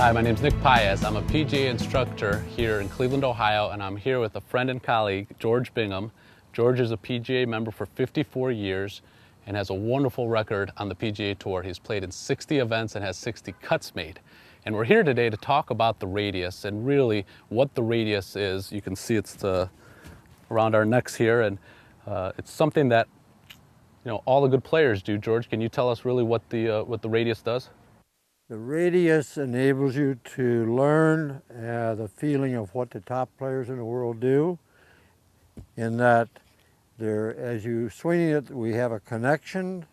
Hi, my name is Nick Paez. I'm a PGA instructor here in Cleveland, Ohio, and I'm here with a friend and colleague, George Bigham. George is a PGA member for 54 years and has a wonderful record on the PGA Tour. He's played in 60 events and has 60 cuts made. And we're here today to talk about the radius and really what the radius is. You can see it's around our necks here, and it's something that all the good players do. George, can you tell us really what the radius does? The radius enables you to learn the feeling of what the top players in the world do, in that as you swing it, we have a connection,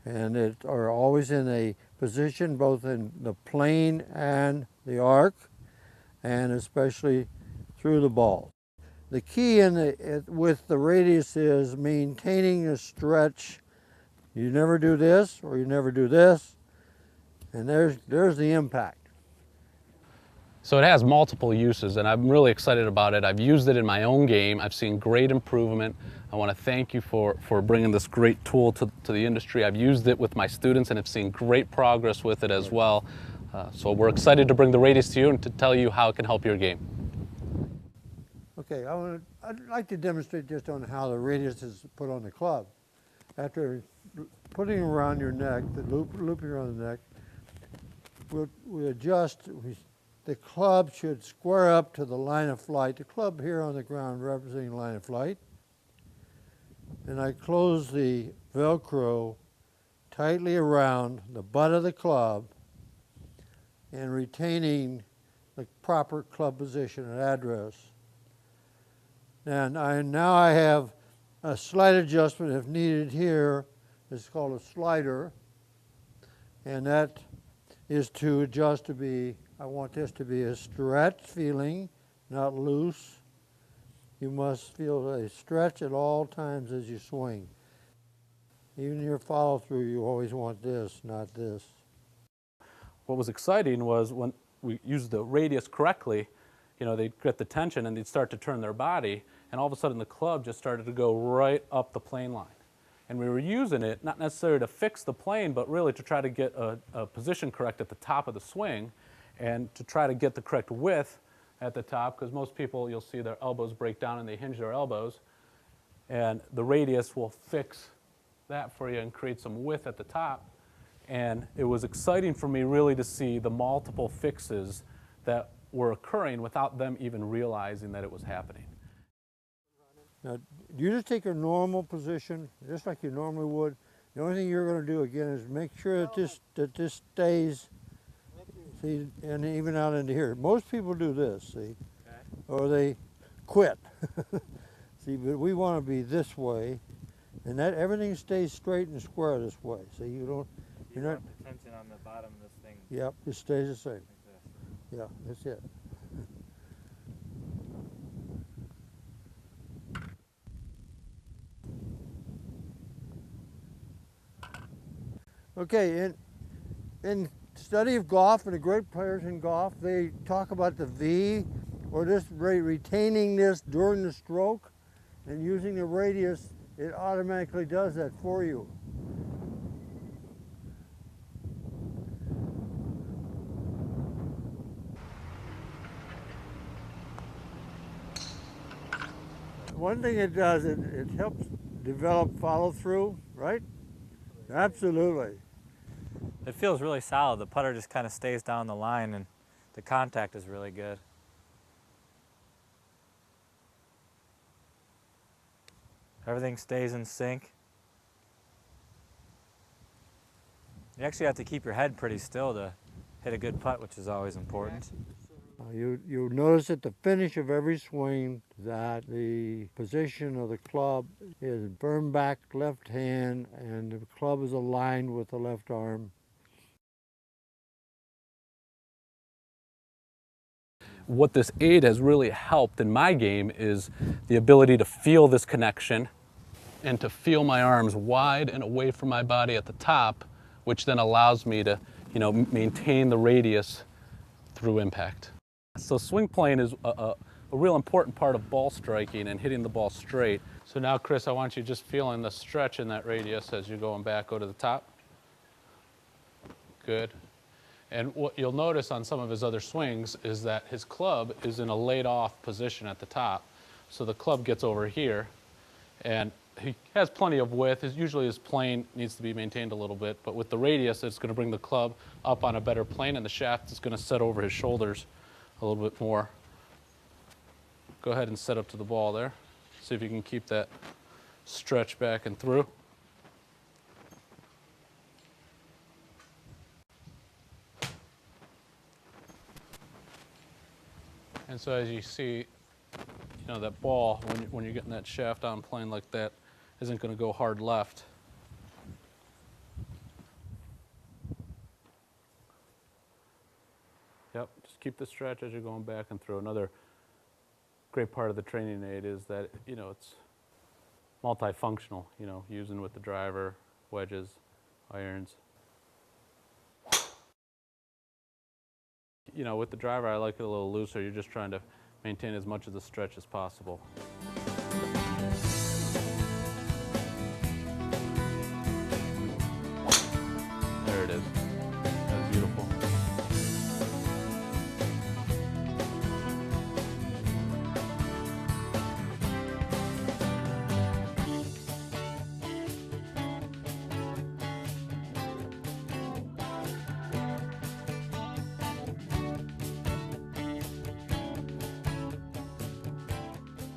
and it are always in a position both in the plane and the arc, and especially through the ball. The key with the radius is maintaining a stretch. You never do this or you never do this, and there's the impact. So it has multiple uses, and I'm really excited about it. I've used it in my own game. I've seen great improvement. I want to thank you for bringing this great tool to the industry. I've used it with my students and have seen great progress with it as well. So we're excited to bring the radius to you and to tell you how it can help your game. Okay, I'd like to demonstrate just on how the radius is put on the club. After putting it around your neck, looping around the neck, we adjust. The club should square up to the line of flight. The club here on the ground representing the line of flight. And I close the Velcro tightly around the butt of the club and retaining the proper club position and address. And now I have a slight adjustment if needed here. It's called a slider. And that is to adjust to be, I want this to be a stretch feeling, not loose. You must feel a stretch at all times as you swing. Even your follow through, you always want this, not this. What was exciting was when we used the radius correctly, they'd get the tension and they'd start to turn their body, and all of a sudden the club just started to go right up the plane line. And we were using it not necessarily to fix the plane, but really to try to get a position correct at the top of the swing and to try to get the correct width at the top, because most people, you'll see their elbows break down and they hinge their elbows, and the radius will fix that for you and create some width at the top. And it was exciting for me really to see the multiple fixes that were occurring without them even realizing that it was happening. Now, you just take a normal position, just like you normally would. The only thing you're going to do again is make sure that this stays, see, and even out into here. Most people do this, see, or they quit. See, but we want to be this way, and that everything stays straight and square this way. So you're not the tension on the bottom of this thing. Yep, it stays the same. Like Yeah, that's it. Okay, in study of golf and the great players in golf, they talk about the V, or this retaining this during the stroke, and using the radius, it automatically does that for you. One thing it does, it helps develop follow-through, right? Absolutely. It feels really solid. The putter just kind of stays down the line, and the contact is really good. Everything stays in sync. You actually have to keep your head pretty still to hit a good putt, which is always important. You notice at the finish of every swing that the position of the club is firm back left hand, and the club is aligned with the left arm. What this aid has really helped in my game is the ability to feel this connection and to feel my arms wide and away from my body at the top, which then allows me to maintain the radius through impact. So swing plane is a real important part of ball striking and hitting the ball straight. So now, Chris, I want you just feeling the stretch in that radius as you're going back, go to the top. Good. And what you'll notice on some of his other swings is that his club is in a laid off position at the top. So the club gets over here, and he has plenty of width. Usually his plane needs to be maintained a little bit, but with the radius, it's going to bring the club up on a better plane, and the shaft is going to set over his shoulders a little bit more. Go ahead and set up to the ball there. See if you can keep that stretch back and through. And so as you see, that ball, when you're getting that shaft on plane like that, isn't going to go hard left. Yep, just keep the stretch as you're going back and through. Another great part of the training aid is that, it's multifunctional, using with the driver, wedges, irons. With the driver, I like it a little looser. You're just trying to maintain as much of the stretch as possible. There it is. That's beautiful.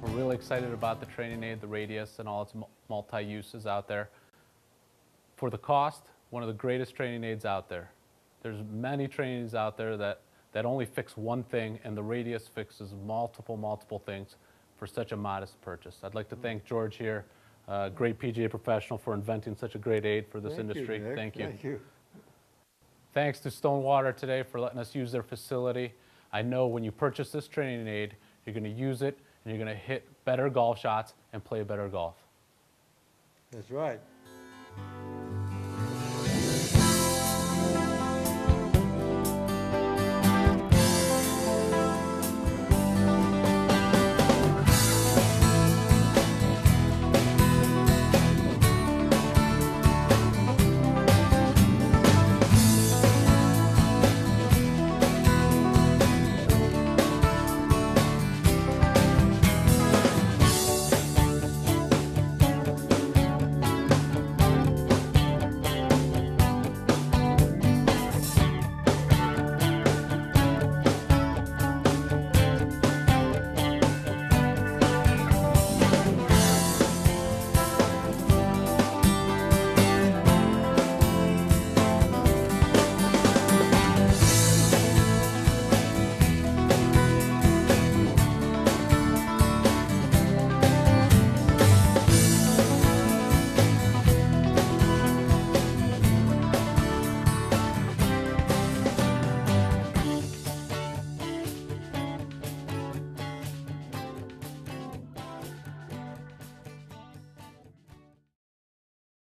We're really excited about the training aid, the radius, and all its multi-uses out there. For the cost, one of the greatest training aids out there. There's many training aids out there that only fix one thing, and the radius fixes multiple things for such a modest purchase. I'd like to thank George here, great PGA professional, for inventing such a great aid for this industry. Thank you. Thank you. Thanks to Stonewater today for letting us use their facility. I know when you purchase this training aid, you're going to use it, and you're going to hit better golf shots and play better golf. That's right.